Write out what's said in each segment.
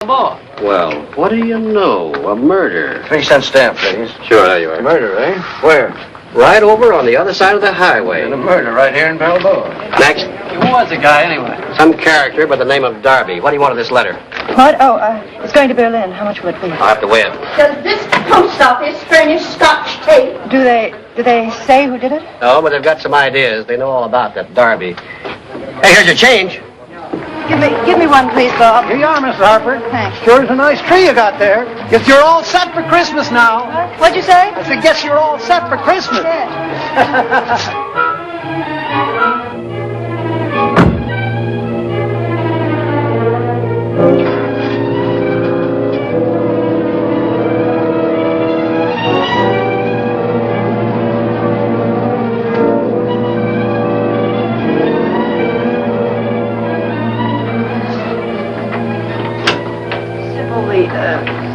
Well, what do you know? A murder. 3-cent stamp, please. Sure, there you are. Murder, eh? Where? Right over on the other side of the highway. And a murder right here in Balboa. Next. Who was the guy, anyway? Some character by the name of Darby. What do you want of this letter? What? Oh, it's going to Berlin. How much will it be? I'll have to weigh it. Does this post office furnish Scotch tape? Do they say who did it? No, but they've got some ideas. They know all about that Darby. Hey, here's your change. Give me one, please, Bob. Here you are, Miss Harper. Thanks. Sure is a nice tree you got there. Guess you're all set for Christmas now. What'd you say? I said, guess you're all set for Christmas.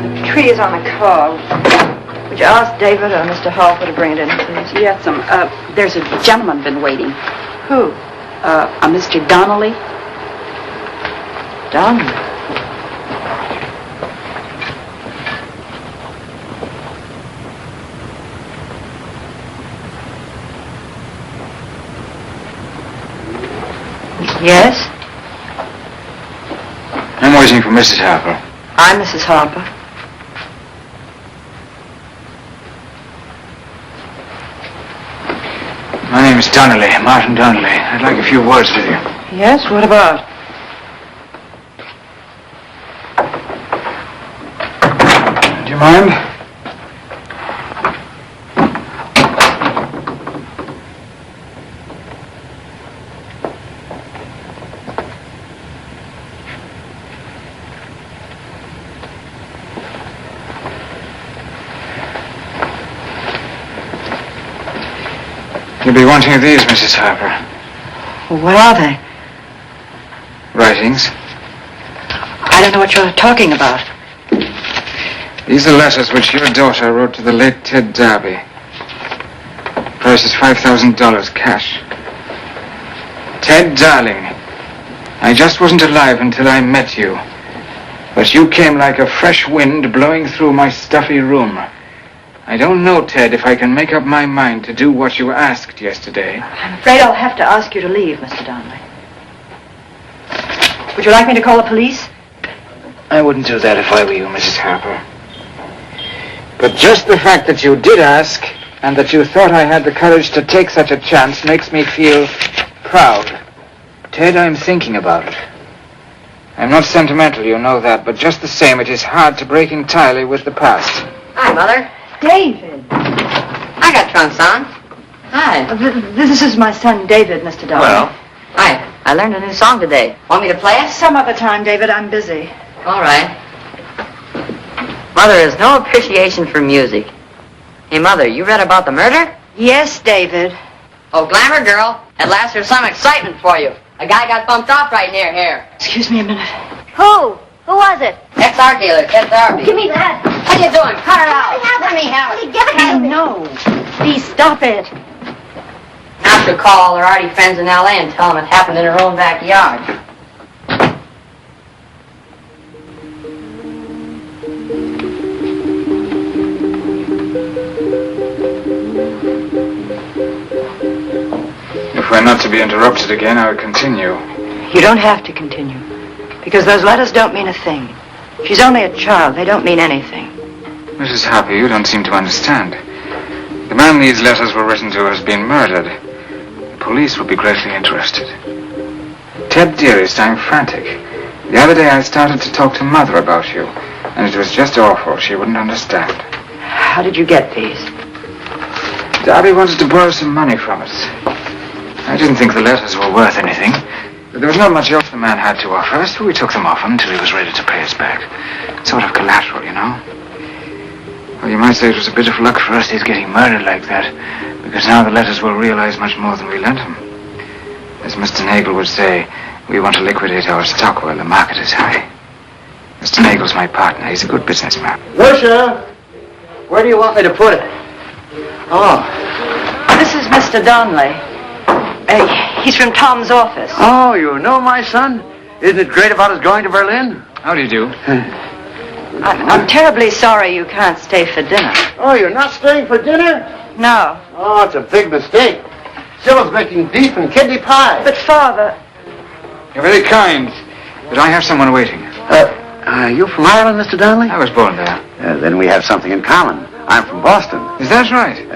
The tree is on the car. Would you ask David or Mr. Harper to bring it in, please? Yes, there's a gentleman been waiting. Who? A Mr. Donnelly. Donnelly. Yes? I'm waiting for Mrs. Harper. I'm Mrs. Harper. My name is Donnelly, Martin Donnelly. I'd like a few words with you. Yes? What about? Do you mind? You'll be wanting these, Mrs. Harper. Well, what are they? Writings. I don't know what you're talking about. These are letters which your daughter wrote to the late Ted Darby. Price is $5,000 cash. Ted, darling, I just wasn't alive until I met you. But you came like a fresh wind blowing through my stuffy room. I don't know, Ted, if I can make up my mind to do what you asked yesterday. I'm afraid I'll have to ask you to leave, Mr. Donnelly. Would you like me to call the police? I wouldn't do that if I were you, Mrs. Harper. But just the fact that you did ask, and that you thought I had the courage to take such a chance, makes me feel proud. Ted, I'm thinking about it. I'm not sentimental, you know that, but just the same, it is hard to break entirely with the past. Hi, Mother. David. I got trunks on. Hi. This is my son, David, Mr. Donnelly. Well? Hi. I learned a new song today. Want me to play it? Some other time, David. I'm busy. All right. Mother, there's no appreciation for music. Hey, Mother, you read about the murder? Yes, David. Oh, Glamour Girl. At last there's some excitement for you. A guy got bumped off right near here. Excuse me a minute. Who? Who was it? Ex-art dealer, Ted Darby. Give me that. What are you doing? Cut her out. Let me have it. Give it to me. No. Please stop it. Now she'll call all her arty friends in L.A. and tell them it happened in her own backyard. If we're not to be interrupted again, I'll continue. You don't have to continue. Because those letters don't mean a thing. She's only a child. They don't mean anything. Mrs. Harper, you don't seem to understand. The man these letters were written to has been murdered. The police will be greatly interested. Ted, dearest, I'm frantic. The other day I started to talk to Mother about you, and it was just awful. She wouldn't understand. How did you get these? Darby wanted to borrow some money from us. I didn't think the letters were worth anything, but there was not much else the man had to offer us, so we took them off him until he was ready to pay us back. Sort of collateral, you know. Well, you might say it was a bit of luck for us his getting murdered like that, because now the letters will realize much more than we lent him. As Mr. Nagel would say, we want to liquidate our stock while the market is high. Mr. Nagel's my partner. He's a good businessman. Lucia, where do you want me to put it? Oh. This is Mr. Donnelly. He's from Tom's office. Oh, you know my son? Isn't it great about his going to Berlin? How do you do? I'm terribly sorry you can't stay for dinner. Oh, you're not staying for dinner? No. Oh, it's a big mistake. Sybil's making beef and kidney pie. But, Father... You're very kind, but I have someone waiting. Are you from Ireland, Mr. Donnelly? I was born there. Then we have something in common. I'm from Boston. Is that right?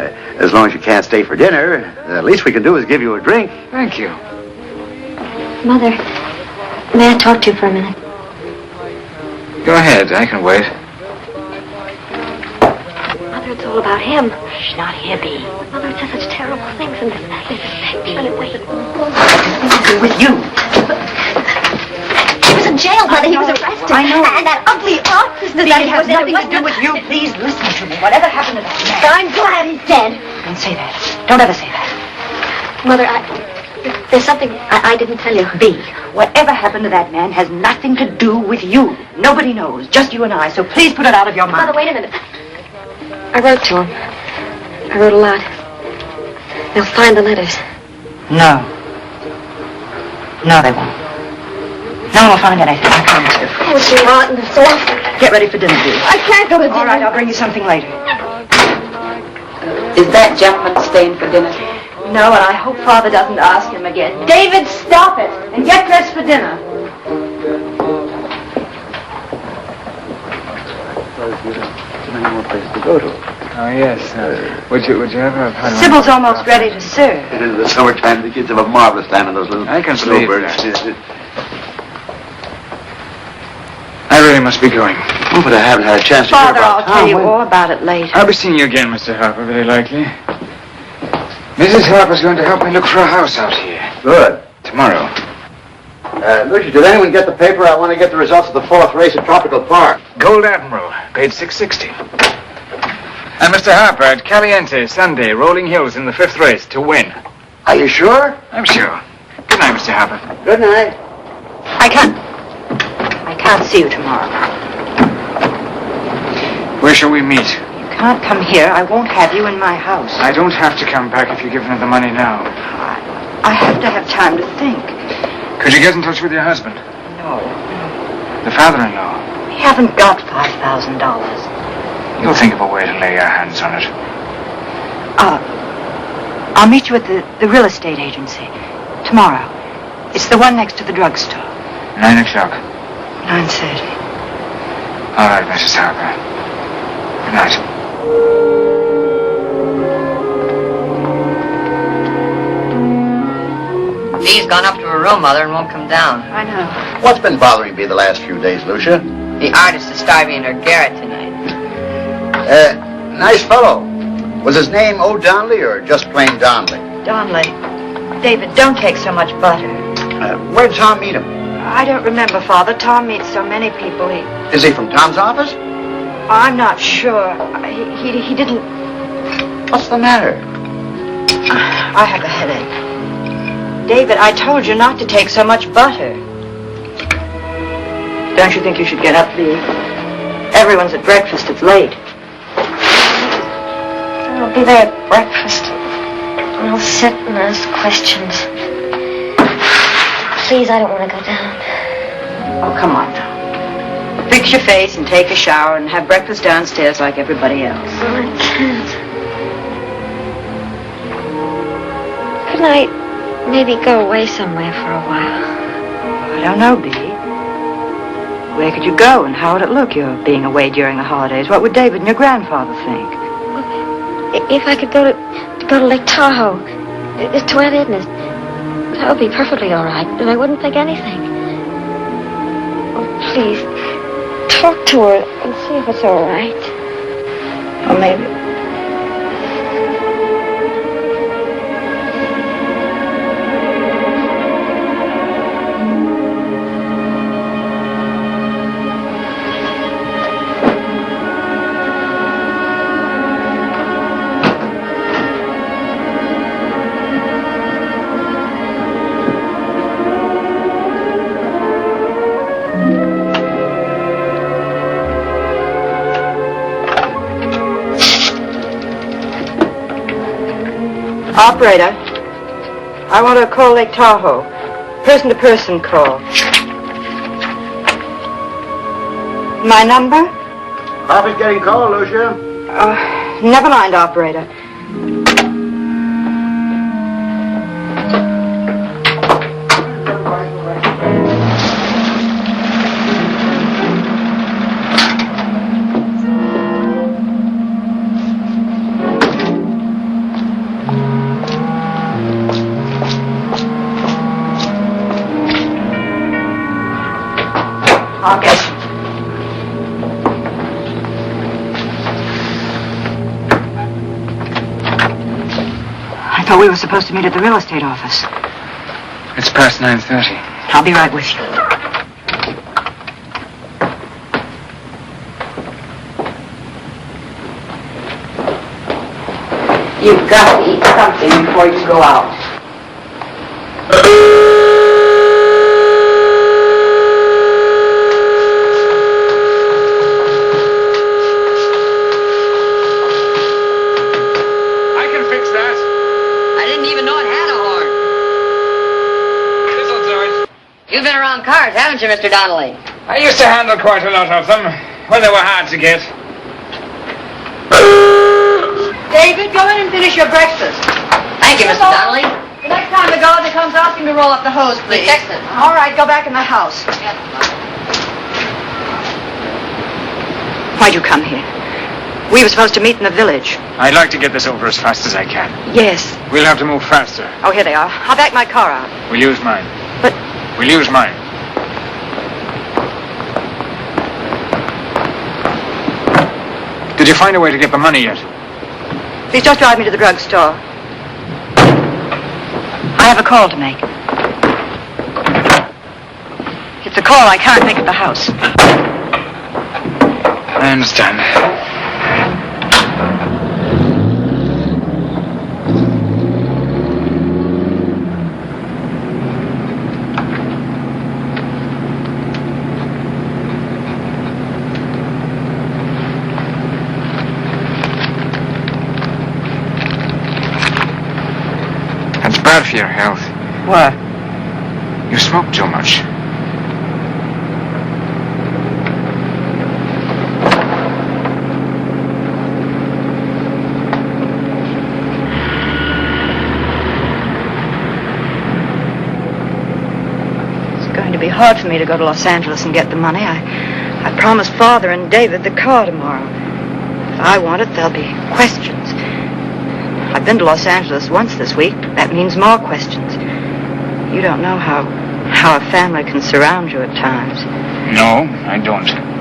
As long as you can't stay for dinner, the least we can do is give you a drink. Thank you. Mother, may I talk to you for a minute? Go ahead, I can wait. Mother, it's all about him. Shh, not here, Bee. Mother, it says such terrible things in this Bee, wait. with you. He was in jail, Mother. He was arrested. I know. And that ugly officer Bee, that it he has was in, nothing to do with you. Please listen to me. Whatever happened to that man? I'm glad he's dead. Don't say that. Don't ever say that. Mother, there's something I didn't tell you. Bee, whatever happened to that man has nothing to do with you. Nobody knows, just you and I, so please put it out of your mind. Mother, wait a minute. I wrote to him. I wrote a lot. They'll find the letters. No. No, they won't. No one will find anything, I promise you. Oh, it's rotten. It's awful. Get ready for dinner, Bee. I can't go to dinner. All right, I'll bring you something later. Is that gentleman staying for dinner? No, and I hope Father doesn't ask him again. David, stop it, and get dressed for dinner. Oh, yes. Would you ever have had Sybil's almost ready to serve. It is the summertime. The kids have a marvelous time in those little I can believe snowbirds. I really must be going. Oh, but I haven't had a chance to Father, hear about I'll tell you Tom. all about it later. I'll be seeing you again, Mr. Harper, very likely. Mrs. Harper's going to help me look for a house out here. Good. Tomorrow. Lucy, did anyone get the paper? I want to get the results of the 4th race at Tropical Park. Gold Admiral, paid $6.60. And Mr. Harper at Caliente, Sunday, Rolling Hills in the 5th race to win. Are you sure? I'm sure. Good night, Mr. Harper. Good night. I can't see you tomorrow. Where shall we meet? You can't come here. I won't have you in my house. I don't have to come back if you give me the money now. I have to have time to think. Could you get in touch with your husband? No. The father-in-law? We haven't got $5,000. You'll think of a way to lay your hands on it. I'll meet you at the real estate agency tomorrow. It's the one next to the drugstore. 9 o'clock. 9:30. All right, Mrs. Harper. Good night. Bee's gone up to her room, Mother, and won't come down. I know. What's been bothering me the last few days, Lucia? The artist is starving in her garret tonight. Nice fellow. Was his name O. Donnelly or just plain Donnelly? Donnelly. David, don't take so much butter. Where'd Tom meet him? I don't remember, Father. Tom meets so many people. Is he from Tom's office? I'm not sure. He didn't... What's the matter? I have a headache. David, I told you not to take so much butter. Don't you think you should get up, Bee? Everyone's at breakfast. It's late. I'll be there at breakfast. I'll sit and ask questions. Please, I don't want to go down. Oh, come on now. Fix your face and take a shower and have breakfast downstairs like everybody else. Oh, I can't. Couldn't I maybe go away somewhere for a while? I don't know, Bee. Where could you go and how would it look, your being away during the holidays? What would David and your grandfather think? If I could go to Lake Tahoe, to Aunt Edna's, that would be perfectly all right, and I wouldn't think anything. Oh, please, talk to her and see if it's all right. Or maybe... Operator, I want to call Lake Tahoe. Person-to-person call. My number? Coffee's getting cold, Lucia. Never mind, operator. I'll get you. I thought we were supposed to meet at the real estate office. It's past 9:30. I'll be right with you. You've got to eat something before you go out. I can fix that. I didn't even know it had a horn. This'll do it. You've been around cars, haven't you, Mr. Donnelly? I used to handle quite a lot of them when they were hard to get. David, go in and finish your breakfast. Thank you, Mr. Donnelly. The next time the gardener comes, ask him to roll up the hose, please. Fix it. All right, go back in the house. Why'd you come here? We were supposed to meet in the village. I'd like to get this over as fast as I can. Yes. We'll have to move faster. Oh, here they are. I'll back my car out. We'll use mine. But We'll use mine. Did you find a way to get the money yet? please just drive me to the drugstore. I have a call to make. It's a call I can't make at the house. I understand. That's bad for your health. What? You smoke too much. It's going to be hard for me to go to Los Angeles and get the money. I promised Father and David the car tomorrow. If I want it, there'll be questions. I've been to Los Angeles once this week. That means more questions. You don't know how a family can surround you at times. No, I don't.